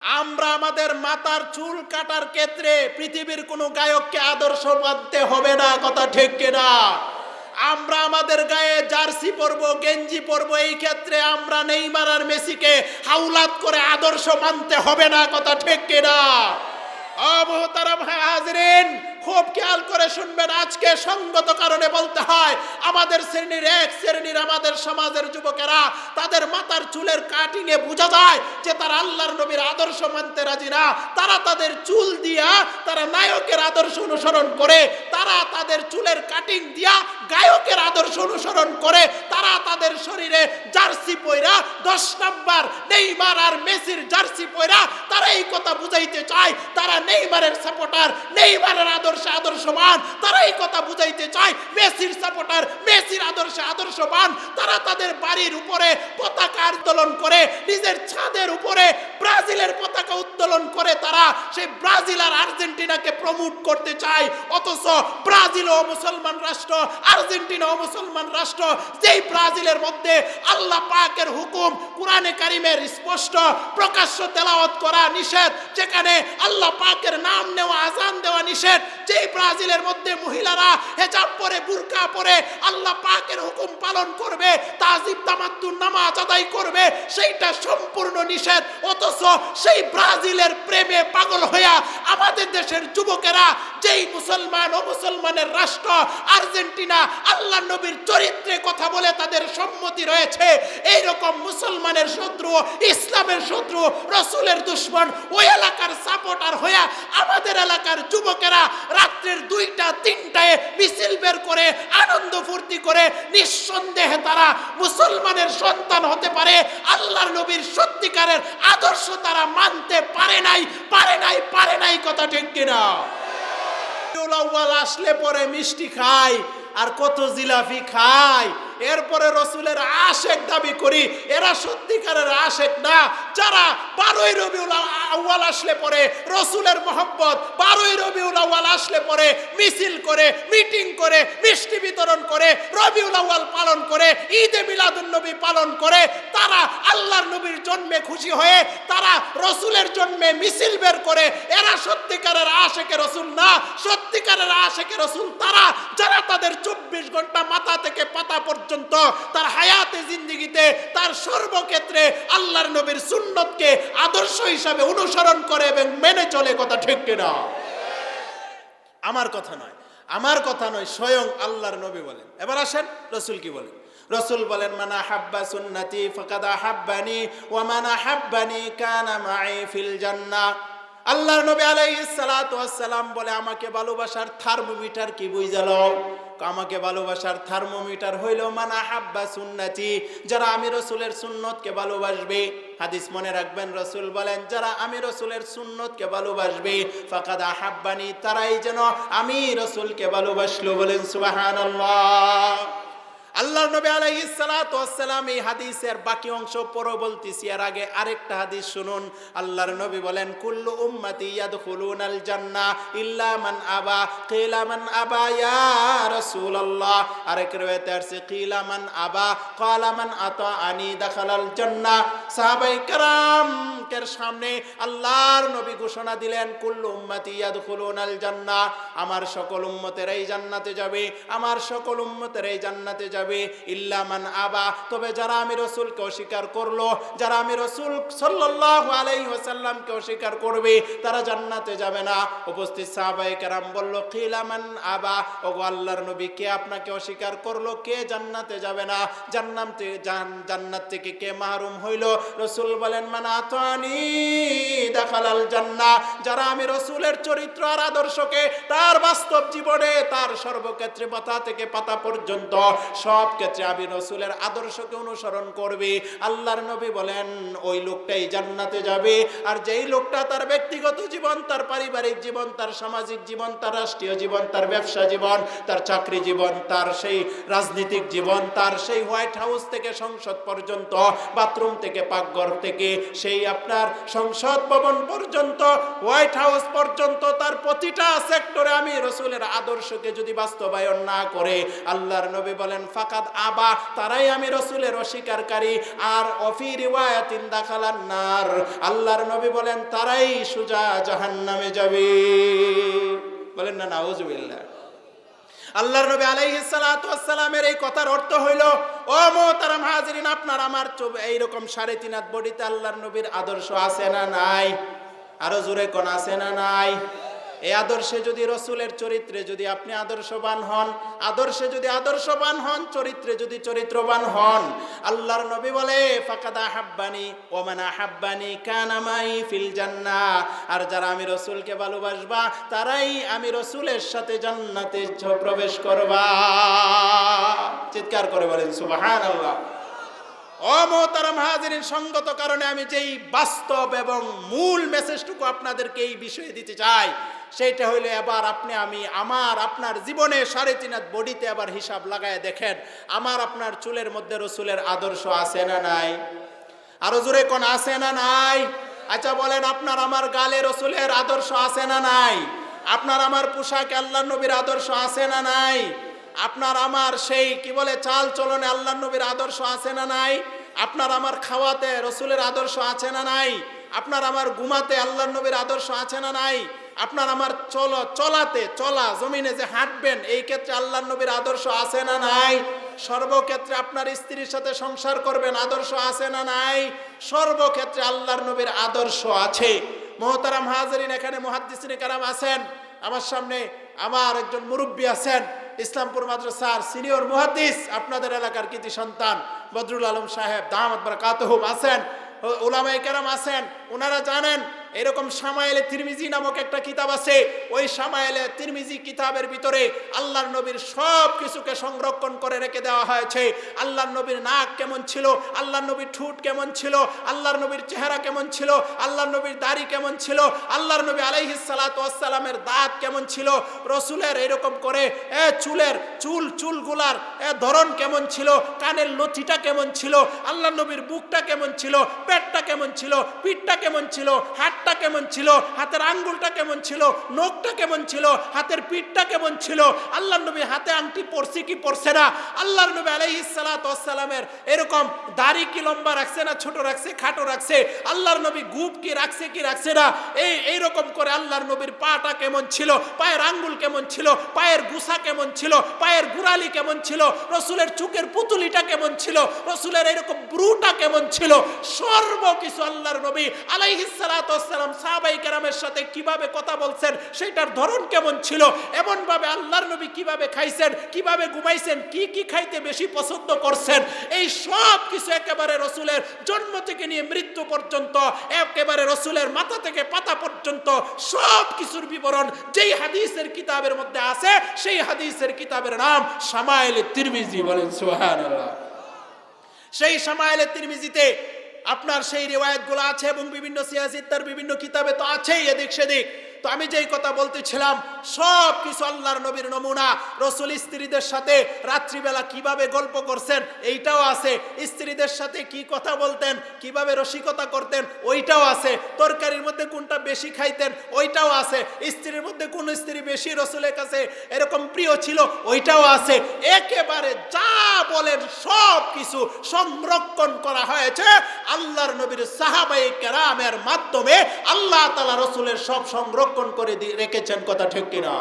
আমরা আমাদের মাথার চুল কাটার ক্ষেত্রে পৃথিবীর কোনো গায়ককে আদর্শ মানতে হবে না, কথা ঠিক কিনা? আমরা আমাদের গায়ে জার্সি পরবো, গেঞ্জি পরবো, এই ক্ষেত্রে আমরা নেইমার আর মেসিকে হাওলাত করে আদর্শ মানতে হবে না, কথা ঠিক কিনা? মুহতারাম হাজরিন, খুব খেয়াল করে শুনবেন। আজকে সঙ্গত কারণে বলতে হয়, আমাদের শ্রেণীর আমাদের সমাজের যুবকেরা তাদের মাথার চুলের কাটিং এ বোঝা যায় যে তারা আল্লাহর নবীর আদর্শ মানতে রাজি না। তারা তাদের চুল দিয়া তারা নায়কের আদর্শ অনুসরণ করে, তারা তাদের চুলের কাটিং দিয়া গায়কের আদর্শ অনুসরণ করে, তারা তাদের শরীরে জার্সি পয়রা 10 নাম্বার নেইমার আর মেসির জার্সি পয়রা তারা এই কথা বুঝাইতে চায় তারা নেইমারের সাপোর্টার, নেইমারের আদর্শবান। তারা এই কথা বুঝাইতে চায় মেসির সাপোর্টার, মেসির আদর্শবান। তারা তাদের বাড়ির উপরে পতাকা উত্তোলন করে, নিজের ছাদের উপরে ব্রাজিলের পতাকা উত্তোলন করে তারা সেই ব্রাজিল আর আর্জেন্টিনাকে প্রমোট করতে চায়। অথচ ব্রাজিলও মুসলমান রাষ্ট্র, আর্জেন্টিনাও মুসলমান রাষ্ট্র। যেই ব্রাজিলের মধ্যে আল্লাহ পাকের হুকুম কুরআনে কারিমের স্পষ্ট প্রকাশ্য তেলাওয়াত করা নিষেধ, যেখানে আল্লাহ পাকের নাম নেওয়া, আজান দেওয়া নিষেধ। যেই ব্রাজিলের মধ্যে মহিলারা হিজাব পরে, বুরকা পরে আল্লাহ পাকের হুকুম পালন করবে, তাজিব তামাত্তুন নামাজ আদায় করবে, সেইটা সম্পূর্ণ নিষেধ। অথচ সেই ব্রাজিলের প্রেমে পাগল হইয়া আমাদের দেশের যুবকেরা যেই মুসলমান ও মুসলমানের রাষ্ট্র আর্জেন্টিনা আল্লাহ নবীর চরিত্রে কথা বলে তাদের সম্মতি রয়েছে, এইরকম মুসলমানের শত্রু, ইসলামের শত্রু, রসুলের দুশ্মন ওই এলাকার সাপোর্টার হইয়া আমাদের এলাকার যুবকেরা রাত্রের 2টা 3টায় মিছিল বের করে আনন্দ ফুর্তি করে নিঃসন্দেহে তারা মুসলমানের সন্তান হতে পারে। আল্লাহর নবীর সত্যিকারের আদর্শ তারা মানতে পারে নাই, কথা ঠিক কিনা? আসলে পরে মিষ্টি খায় আর কত জিলাপি খায়, এরপরে রসুলের আশেক দাবি করি, এরা সত্যিকারের আশেক না। যারা 12ই রবিউল আউয়াল আসলে পরে রসুলের মোহাব্বত, 12ই রবিউল আউয়াল আসলে পরে মিছিল করে, মিটিং করে, মিষ্টি বিতরণ করে, রবিউল আউয়াল পালন করে, ঈদে মিলাদুন নবী পালন করে, তারা আল্লাহর নবীর জন্মে খুশি হয়ে তারা রসুলের জন্মে মিছিল বের করে, এরা সত্যিকারের আশেকে রসুল না। সত্যিকারের আশেকে রসুল তারা যারা তাদের 24 ঘন্টা মাথা থেকে পাতা পর্যন্ত তার হায়াতে জিন্দেগিতে তার সর্বক্ষেত্রে আল্লাহর নবীর সুন্নতকে আদর্শ হিসাবে অনুসরণ করে এবং মেনে চলে, কথা ঠিক কিনা? আমার কথা নয়, স্বয়ং আল্লাহর নবী বলেন। এবার আসেন রসুল কি বলেন। রসুল বলেন, মান আহাব্বা সুন্নতি ফাকাদ আহাব্বানি ওয়া মান আহাব্বানি কানা মাই ফিল জান্নাহ। আল্লাহর নবী আলাইহিস সালাতু ওয়াস সালাম বলে, আমাকে ভালোবাসার থার্মোমিটার কি বুঝালো? আমাকে ভালোবাসার থার্মোমিটার হইল মান আহাব্বা সুন্নতি, যারা আমি রসুলের সুন্নতকে ভালোবাসবে। হাদিস মনে রাখবেন, রসুল বলেন যারা আমি রসুলের সুন্নতকে ভালোবাসবে ফাকাদ আহাব্বানি, তারাই যেন আমি রসুলকে ভালোবাসলো। বলেন সুবহানাল্লাহ। আল্লাহর নবী আলাইহিস সালাতু ওয়াস সালাম এই হাদিসের বাকি অংশ পরে বলতেছি, এর আগে আরেকটা হাদিস শুনুন। আল্লাহর নবী বলেন, কুল্লু উম্মতি ইয়াদখুলুনাল জান্নাহ ইল্লা মান আবা। কিলা মান আবা ইয়া রাসূলুল্লাহ। আরেক riwayate আছে কিলা মান আবা ক্বালা মান আতাআনি দাখালাল জান্নাহ। সাহাবায়ে কেরামের সামনে আল্লাহর নবী ঘোষণা দিলেন, কুল্লু উম্মতি ইয়াদখুলুনাল জান্নাহ, আমার সকল উম্মতেরাই জান্নাতে যাবে, আমার সকল উম্মতেরাই জান্নাতে যাবে, ইল্লা মান আবা, তবে যারা আমি রাসূলকে অস্বীকার করলো, যারা আমি রাসূল সাল্লাল্লাহু আলাইহি ওয়াসাল্লামকে অস্বীকার করবে, তারা জান্নাতে যাবে না। উপস্থিত সাহাবায়ে কেরাম বলল, কিলা মান আবা, ওগো আল্লাহর নবী, কে আপনাকে অস্বীকার করলো? কে জান্নাতে যাবে না? জান্নাত থেকে কে মাহরুম হইল? রাসূল বলেন, মান আতানি দাখালাল জান্নাহ, যারা আমি রাসূলের চরিত্র আর আদর্শকে তার বাস্তব জীবনে তার সর্বক্ষেত্রে পাতা থেকে পাতা পর্যন্ত সব ক্ষেত্রে আমি রসুলের আদর্শকে অনুসরণ করবে, আল্লাহর নবী বলেন ওই লোকটাই জান্নাতে যাবে। আর যেই লোকটা তার ব্যক্তিগত জীবন, তার পারিবারিক জীবন, তার সামাজিক জীবন, তার রাষ্ট্রীয় জীবন, তার ব্যবসা জীবন, তার চাকরি জীবন, তার সেই রাজনৈতিক জীবন, তার সেই হোয়াইট হাউস থেকে সংসদ পর্যন্ত, বাথরুম থেকে পাকঘর থেকে সেই আপনার সংসদ ভবন পর্যন্ত, হোয়াইট হাউস পর্যন্ত, তার প্রতিটা সেক্টরে আমি রসুলের আদর্শকে যদি বাস্তবায়ন না করে, আল্লাহর নবী বলেন ফাকাদ আবা, তারাই আমি রসুলের অস্বীকারী। আর অফি রিওয়ায়াতিন দাখালান নার, আল্লাহর নবী বলেন তারাই সোজা জাহান্নামে যাবে। বলেন না নাউজুবিল্লাহ। আল্লাহর নবী আলাইহিস সালাতু ওয়াস সালামের এই কথার অর্থ হইল, ও মুহতারাম হাজিরিন, আপনার আমার এইরকম 3.5 হাত বডিতে আল্লাহর নবীর আদর্শ আছে না নাই? আরো জোরে কোন আছে না নাই? এই আদর্শে যদি রসুলের চরিত্রে যদি আপনি আদর্শবান হন, আদর্শে যদি আদর্শবান হন, চরিত্রে যদি চরিত্রবান হন, আল্লাহর নবী বলে ফাকাদ আহাব্বানি ওয়া মান আহাব্বানি কানা মাই ফিল জান্নাহ, আর যারা আমি রসুলকে ভালোবাসবা তারাই আমি রসুলের সাথে জান্নাতে প্রবেশ করবা। চিৎকার করে বলেন সুবহানাল্লাহ। ও মুহতারাম হাজিরিন, সঙ্গত কারণে আমি যেই বাস্তব এবং মূল মেসেজটুকু আপনাদেরকে এই বিষয়ে দিতে চাই, সেইটা হইলো এবার আপনি আমি আমার আপনার জীবনে 3.5 হাত বডিতে আবার হিসাব লাগায় দেখেন, আমার আপনার চুলের মধ্যে রসুলের আদর্শ আছে না নাই? আরো জোরে কোন আছে না নাই? আচ্ছা বলেন, আপনার আমার গালে রসুলের আদর্শ আছে না নাই? আপনার আমার পোশাকে আল্লাহর নবীর আদর্শ আছে না নাই? আপনার আমার সেই কি বলে চাল চলনে আল্লাহর নবীর আদর্শ আছে না নাই? আপনার আমার খাওয়াতে রসুলের আদর্শ আছে না নাই? আপনার আমার ঘুমাতে আল্লাহর নবীর আদর্শ আছে না নাই? আপনার আমার চলা জমিনে যে হাঁটবেন এই ক্ষেত্রে আল্লাহর নবীর আদর্শ আছে না নাই? সর্বক্ষেত্রে আপনার স্ত্রীর সাথে সংসার করবেন আদর্শ আছে না নাই? সর্বক্ষেত্রে আল্লাহর নবীর আদর্শ আছে। মুহতারাম হাজিরিন, এখানে মুহাদ্দিসিনে কেরাম আছেন, আমার সামনে আমার একজন মুরব্বী আছেন, ইসলামপুর মাদ্রাসার সিনিয়র মুহাদ্দিস, আপনাদের এলাকার কৃতি সন্তান বদরুল আলম সাহেব দামাত বারাকাতুহুম আছেন, উলামায়ে কেরাম আছেন। ওনারা জানেন এরকম শামায়েলে তিরমিজি নামক একটা কিতাব আছে, ওই শামায়েলে তিরমিজি কিতাবের ভিতরে আল্লাহর নবীর সব কিছুকে সংরক্ষণ করে রেখে দেওয়া হয়েছে। আল্লাহর নবীর নাক কেমন ছিল, আল্লাহর নবীর ঠোঁট কেমন ছিল, আল্লাহর নবীর চেহারা কেমন ছিল, আল্লাহর নবীর দাড়ি কেমন ছিল, আল্লাহর নবী আলাইহিস সালাতু ওয়াস সালামের দাঁত কেমন ছিল, রসুলের এরকম করে চুলগুলার ধরন কেমন ছিল, কানের লতিটা কেমন ছিল, আল্লাহর নবীর বুকটা কেমন ছিল, পেটটা কেমন ছিল, পিঠটা কেমন ছিল, হাতটা কেমন ছিল, হাতের আঙ্গুলটা কেমন ছিল, নখটা কেমন ছিল, হাতের পিঠটা কেমন ছিল, আল্লাহর নবী হাতে আংটি পরছে কি পরছে না, আল্লাহর নবী আলাইহিস সালাতু ওয়াস সালামের এরকম দাড়ি কি লম্বা রাখছে না ছোট রাখছে খাটো রাখছে, আল্লাহর নবী গুপ কি রাখছে কি রাখছে না, এইরকম করে আল্লাহর নবীর পাটা কেমন ছিল, পায়ের আঙ্গুল কেমন ছিল, পায়ের গুছা কেমন ছিল, পায়ের গুড়ালি কেমন ছিল, রসুলের চুকের পুতুলিটা কেমন ছিল, রসুলের এরকম ব্রুটা কেমন ছিল, সর্বকিছু আল্লাহর নবী আলাইহিস সালাতু ওয়াস সালাম সাহাবায়ে কেরামের সাথে কিভাবে কথা বলছেন সেটার ধরন কেমন ছিল, এমন ভাবে আল্লাহর নবী কিভাবে খাইছেন, কিভাবে ঘুমাইছেন, কি কি খাইতে বেশি পছন্দ করছেন, এই সব কিছু একেবারে রসুলের জন্ম থেকে নিয়ে মৃত্যু পর্যন্ত, একেবারে রসুলের মাথা থেকে পাতা পর্যন্ত সব কিছুর বিবরণ যেই হাদিসের কিতাবের মধ্যে আছে, সেই হাদিসের কিতাবের নাম শামায়েলে তিরমিজি। বলেন সুবহানাল্লাহ। সেই শামায়েলে তিরমিজিতে আপনার সেই রিওয়ায়াতগুলো আছে এবং বিভিন্ন সিয়াসিত্তার বিভিন্ন কিতাবে তো আছেই এদিক সেদিক। তো আমি যেই কথা বলতেছিলাম সব কিছু আল্লাহর নবীর নমুনা। রসুল স্ত্রীদের সাথে রাত্রিবেলা কিভাবে গল্প করছেন এইটাও আছে, স্ত্রীদের সাথে কি কথা বলতেন, কিভাবে রসিকতা করতেন ওইটাও আছে, তরকারির মধ্যে কোনটা বেশি খাইতেন ওইটাও আছে, স্ত্রীর মধ্যে কোন স্ত্রী বেশি রসুলের কাছে এরকম প্রিয় ছিল ওইটাও আছে। একেবারে যা বলেন সব কিছু সংরক্ষণ করা হয়েছে আল্লাহর নবীর সাহাবায়ে কেরামের মাধ্যমে। আল্লাহ তাআলা রসুলের সব সংরক্ষণ করে রেখেছেন, কথা ঠিক কিনা?